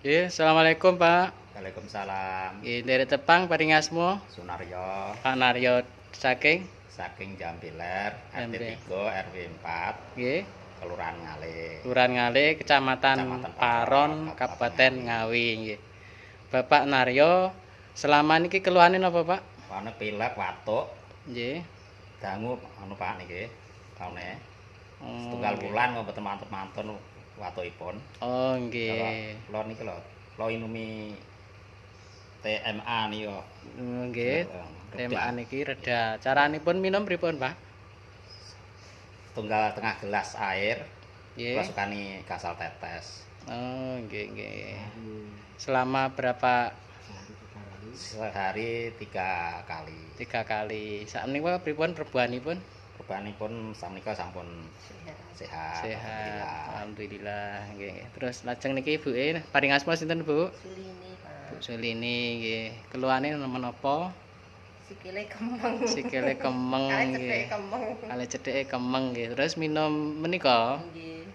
Assalamualaikum Pak. Waalaikumsalam. Dari Tepang Paringasmo, Sunaryo Pak Naryo saking saking Jambiler, RT Jambi. 3 RW 4, Nggih, Kelurahan Ngale. Kelurahan Ngale, Kecamatan Kecamatan Paron, Paron, Kabupaten Ngawi nggih. Bapak Naryo, selama niki keluhane napa, Pak? Ana pilek watuk, Nggih. dangu anu Pak niki. Taune. Setunggal Nggih. wulan mboten mantun-mantun watukipun. Oh, nggih. Kula niki lho, kula inumi TMA niki kok. Nggih. Tema niki reda. Caranipun minum pripun, Pak? Tunggal tengah gelas air. Nggih. Kula sukani gasal tetes. Oh, nggih. Selama berapa? Sehari 3 kali. 3 kali. Sakmenika pripun perbuahanipun? Perbanipun sakmenika sampun sehat. Sehat, alhamdulillah nggih. Terus lajeng niki ibuke paring asma sinten, Bu? Sulini, Pak. Bu Sulini nggih. Keluhane menapa? Sikile kemeng. Sikile kemeng Kale nggih. cedheke kemeng. Kale cedheke kemeng nggih. Terus minum menika Nggih.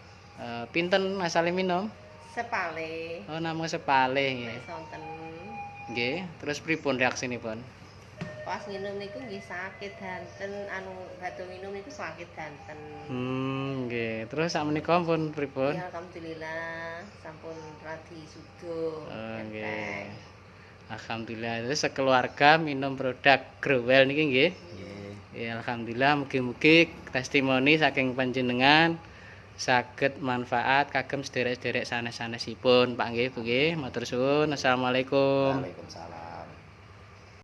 pinten asale minum? Sepale. Oh, namung sepale nggih. Nek sonten. Nggih. Terus pripun reaksinipun? Pas nginum niku nggih sakit danten badhe minum niku sakit danten. Nggih. Terus sakmenika pun pripun? Ya alhamdulillah sampun radi sudo. Nggih. Alhamdulillah. Terus sekeluarga minum produk Growell niki nggih. Nggih. Ya, alhamdulillah mugi-mugi testimoni saking panjenengan saged manfaat kagem sederek-sederek sanes-sanesipun Pak nggih Bu nggih. Matur suwun. Assalamualaikum. Waalaikumsalam.